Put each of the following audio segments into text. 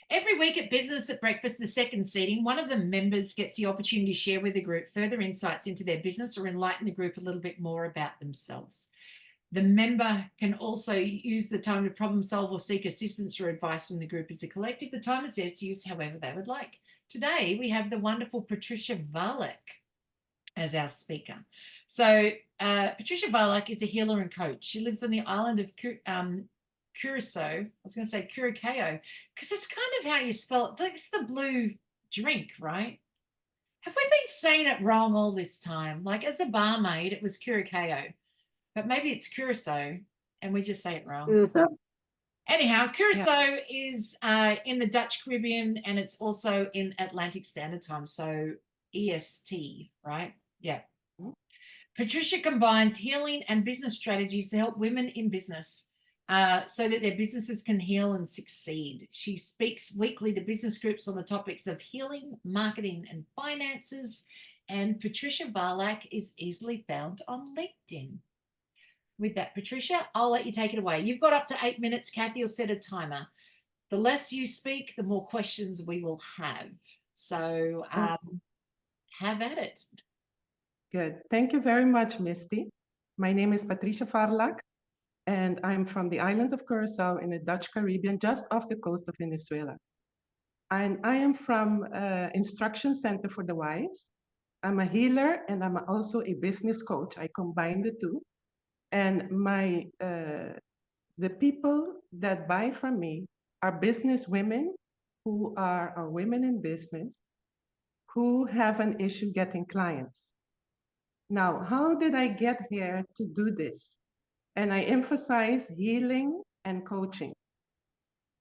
Every week at Business at Breakfast, the second seating, one of the members gets the opportunity to share with the group further insights into their business or enlighten the group a little bit more about themselves. The member can also use the time to problem solve or seek assistance or advice from the group as a collective. The time is theirs to use however they would like. Today, we have the wonderful Patricia Varlack as our speaker. So Patricia Varlack is a healer and coach. She lives on the island of Curaçao. I was going to say Curaçao, because it's kind of how you spell it. It's the blue drink, right? Have we been saying it wrong all this time? Like as a barmaid, it was Curaçao, but maybe it's Curaçao and we just say it wrong. Anyhow, Curaçao is in the Dutch Caribbean, and it's also in Atlantic Standard Time, so EST, right? Yeah. Patricia combines healing and business strategies to help women in business so that their businesses can heal and succeed. She speaks weekly to business groups on the topics of healing, marketing, and finances. And Patricia Varlack is easily found on LinkedIn. With that, Patricia, I'll let you take it away. You've got up to 8 minutes. Kathy will set a timer. The less you speak, the more questions we will have. So have at it. Good. Thank you very much, Misty. My name is Patricia Varlack, and I'm from the island of Curaçao in the Dutch Caribbean, just off the coast of Venezuela. And I am from Instruction Center for the Wise. I'm a healer and I'm also a business coach. I combine the two. And the people that buy from me are business women who are women in business who have an issue getting clients. Now, how did I get here to do this? And I emphasize healing and coaching.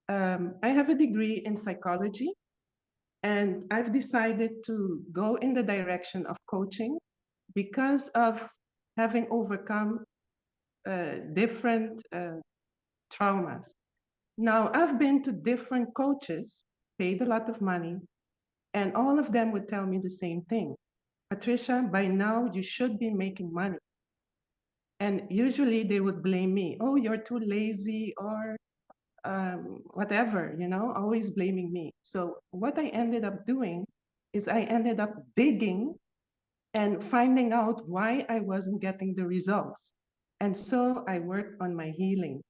I have a degree in psychology, and I've decided to go in the direction of coaching because of having overcome different traumas. Now, I've been to different coaches, paid a lot of money, and all of them would tell me the same thing. Patricia, by now you should be making money. And usually they would blame me. Oh, you're too lazy or whatever, always blaming me. So what I ended up doing is I ended up digging and finding out why I wasn't getting the results. And so I worked on my healing.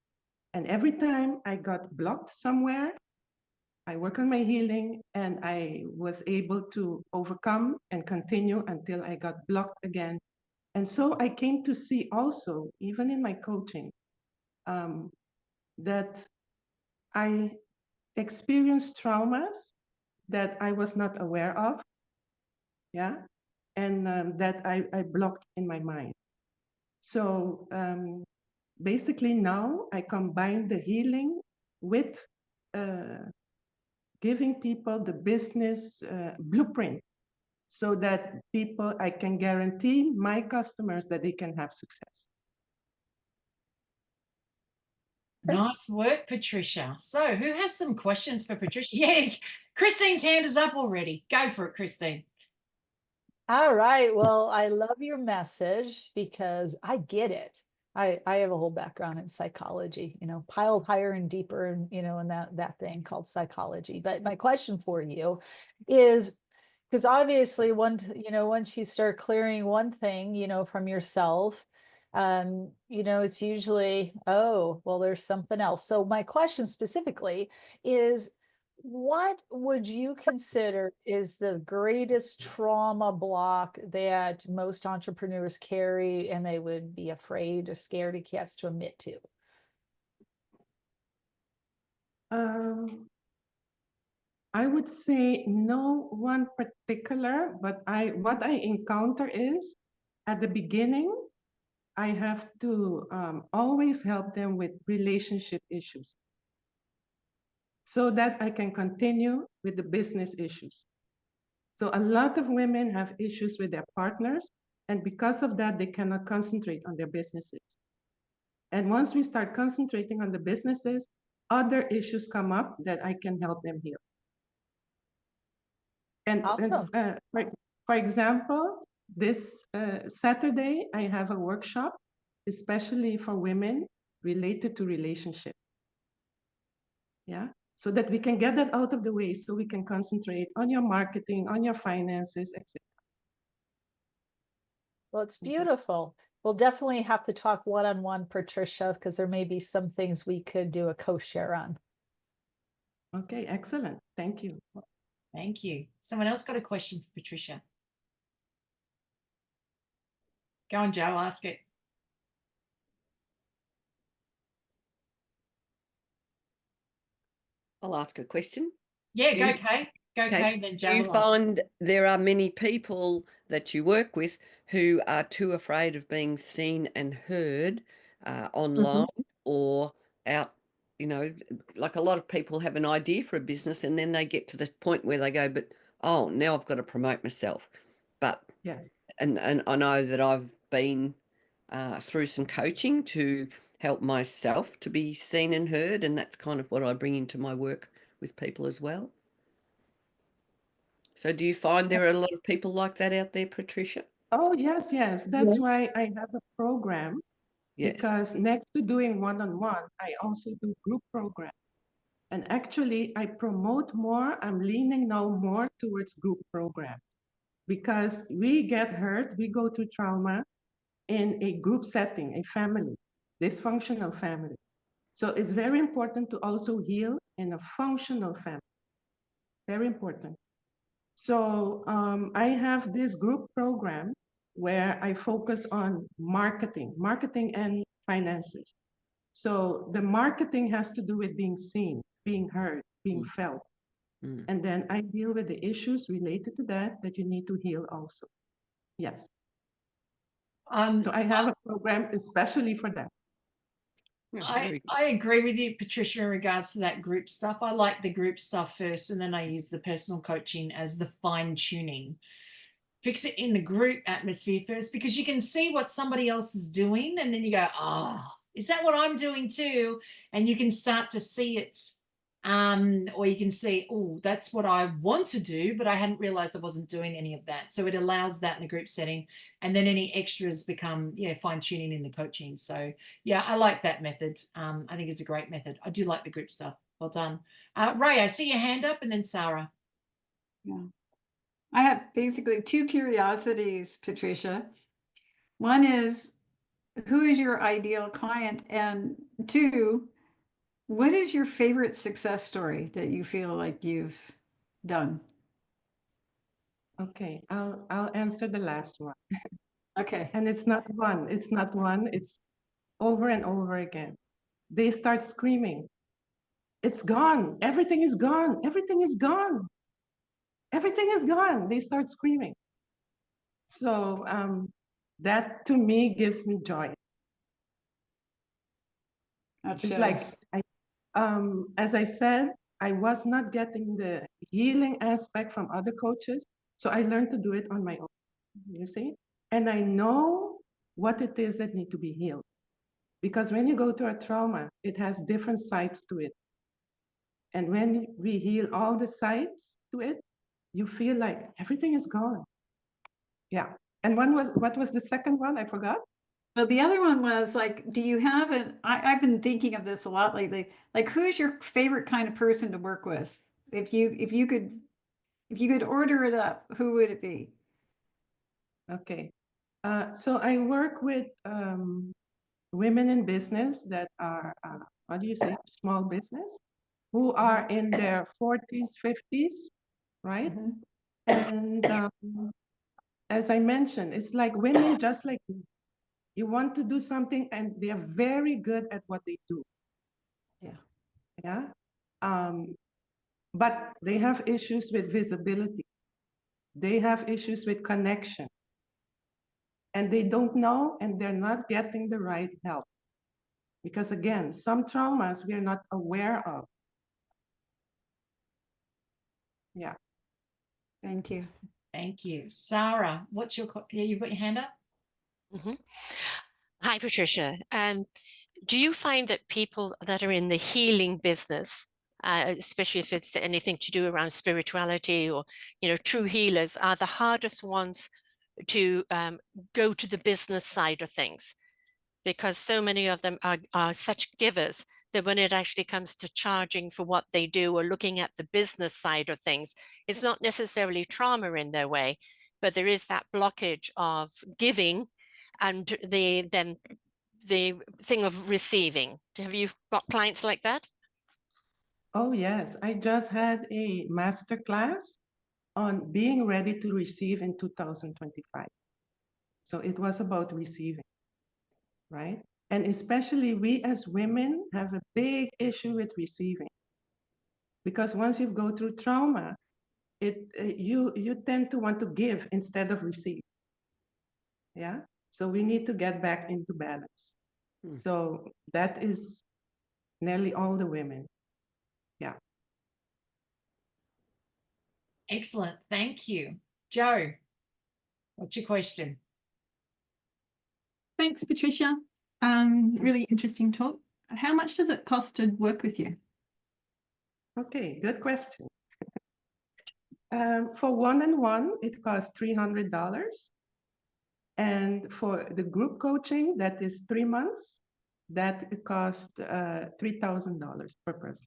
And every time I got blocked somewhere, I work on my healing and I was able to overcome and continue until I got blocked again. And so I came to see also, even in my coaching, that I experienced traumas that I was not aware of, yeah, and that I blocked in my mind. So basically now I combine the healing with giving people the business blueprint so that I can guarantee my customers that they can have success. Nice work, Patricia. So who has some questions for Patricia? Yeah, Christine's hand is up already. Go for it, Christine. All right. Well, I love your message because I get it. I have a whole background in psychology, piled higher and deeper, and in that thing called psychology. But my question for you is, because obviously once you start clearing one thing, from yourself, it's usually, oh, well, there's something else. So my question specifically is, what would you consider is the greatest trauma block that most entrepreneurs carry and they would be afraid or scared to admit to? I would say no one particular, but what I encounter is at the beginning, I have to always help them with relationship issues so that I can continue with the business issues. So a lot of women have issues with their partners, and because of that, they cannot concentrate on their businesses. And once we start concentrating on the businesses, other issues come up that I can help them heal. And, awesome. for example, this Saturday, I have a workshop, especially for women related to relationship. Yeah. so that we can get that out of the way so we can concentrate on your marketing, on your finances, etc. Well, it's beautiful. We'll definitely have to talk one-on-one, Patricia, because there may be some things we could do a co-share on. Okay, excellent. Thank you. Thank you. Someone else got a question for Patricia? Go on, Joe, ask it. I'll ask a question. Yeah, Do go you- Kay. Go Kay, then Joe. Do you will ask. find there are many people that you work with who are too afraid of being seen and heard online or out, you know, like a lot of people have an idea for a business and then they get to the point where they go, but, oh, now I've got to promote myself. But, Yes. and I know that I've been through some coaching to help myself to be seen and heard, and that's kind of what I bring into my work with people as well. So do you find there are a lot of people like that out there, Patricia? Oh, yes, yes. That's why I have a program, Yes. because next to doing one-on-one, I also do group programs. And actually, I promote more. I'm leaning now more towards group programs because we get hurt, we go through trauma in a group setting, a family, dysfunctional family. So it's very important to also heal in a functional family. Very important. So I have this group program where I focus on marketing and finances. So the marketing has to do with being seen, being heard, being felt. And then I deal with the issues related to that you need to heal also. Yes. So I have a program especially for that. I agree with you, Patricia, in regards to that group stuff. I like the group stuff first, and then I use the personal coaching as the fine tuning. Fix it in the group atmosphere first, because you can see what somebody else is doing, and then you go, oh, is that what I'm doing too? And you can start to see it. Or you can see, oh, that's what I want to do, but I hadn't realized I wasn't doing any of that. So it allows that in the group setting. And then any extras become, fine tuning in the coaching. So yeah, I like that method. I think it's a great method. I do like the group stuff. Well done. Ray, I see your hand up, and then Sarah. Yeah. I have basically two curiosities, Patricia. One is, who is your ideal client? And two, what is your favorite success story that you feel like you've done? Okay, I'll answer the last one. Okay. And it's not one, it's over and over again. They start screaming, it's gone, everything is gone, everything is gone, everything is gone. They start screaming. So that to me gives me joy. That It's like, shows. as I said, I was not getting the healing aspect from other coaches. So I learned to do it on my own, you see? And I know what it is that need to be healed. Because when you go to a trauma, it has different sides to it. And when we heal all the sides to it, you feel like everything is gone. Yeah. And what was the second one? I forgot. Well, the other one was like, do you have I've been thinking of this a lot lately. Like, who's your favorite kind of person to work with? If you could order it up, who would it be? Okay. So I work with women in business that are, what do you say, small business, who are in their 40s, 50s, right? And as I mentioned, it's like women just like you. You want to do something and they are very good at what they do. Yeah. Yeah. But they have issues with visibility. They have issues with connection. And they don't know, and they're not getting the right help. Because again, some traumas we are not aware of. Yeah. Thank you. Thank you. Sarah, you've got your hand up? Hi, Patricia. Do you find that people that are in the healing business, especially if it's anything to do around spirituality or, true healers, are the hardest ones to go to the business side of things? Because so many of them are such givers that when it actually comes to charging for what they do or looking at the business side of things, it's not necessarily trauma in their way, but there is that blockage of giving and the thing of receiving. Have you got clients like that? Oh, yes. I just had a master class on being ready to receive in 2025. So it was about receiving, right? And especially we as women have a big issue with receiving. Because once you go through trauma, you tend to want to give instead of receive. Yeah. So we need to get back into balance. So that is nearly all the women. Yeah. Excellent. Thank you. Joe, what's your question? Thanks, Patricia. Really interesting talk. How much does it cost to work with you? Okay, good question. For one-on-one, it costs $300. And for the group coaching, that is 3 months, that costs $3,000 per person.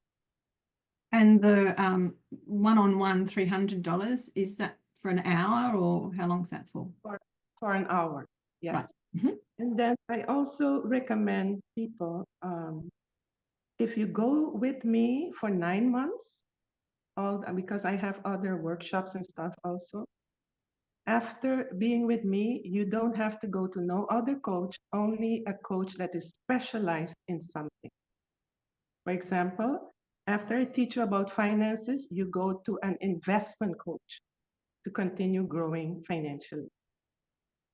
And the one-on-one $300, is that for an hour or how long is that for? For an hour, yes. Right. Mm-hmm. And then I also recommend people, if you go with me for 9 months, because I have other workshops and stuff also, after being with me, you don't have to go to no other coach, only a coach that is specialized in something. For example, after I teach you about finances, you go to an investment coach to continue growing financially.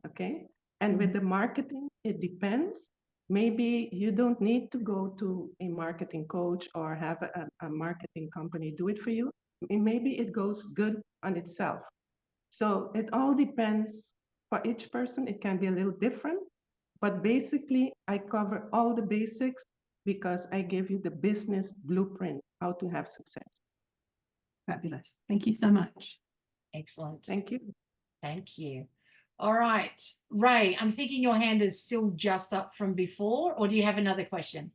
Okay? And with the marketing, it depends. Maybe you don't need to go to a marketing coach or have a marketing company do it for you. Maybe it goes good on itself. So it all depends. For each person, it can be a little different. But basically, I cover all the basics because I give you the business blueprint, how to have success. Fabulous. Thank you so much. Excellent. Thank you. Thank you. All right. Ray, I'm thinking your hand is still just up from before, or do you have another question?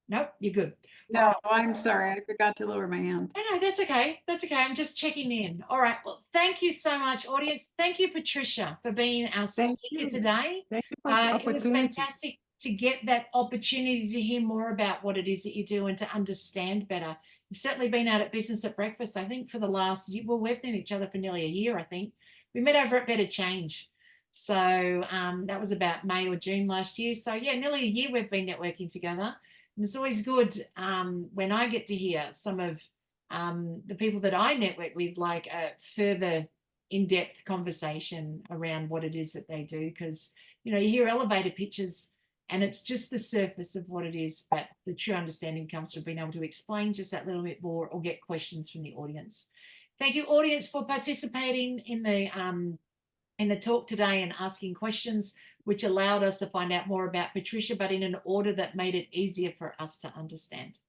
Nope, you're good. No, I'm sorry. I forgot to lower my hand. No, that's okay. That's okay. I'm just checking in. All right. Well, thank you so much, audience. Thank you, Patricia, for being our speaker today. Thank you for the It was opportunity. fantastic to get that opportunity to hear more about what it is that you do and to understand better. You've certainly been out at Business at Breakfast, I think, for the last year. Well, we've known each other for nearly a year, I think. We met over at Better Change. So that was about May or June last year. So, yeah, nearly a year we've been networking together. And it's always good when I get to hear some of the people that I network with, like a further in-depth conversation around what it is that they do. Because, you know, you hear elevator pitches and it's just the surface of what it is, but the true understanding comes from being able to explain just that little bit more or get questions from the audience. Thank you, audience, for participating in the talk today and asking questions, which allowed us to find out more about Patricia, but in an order that made it easier for us to understand.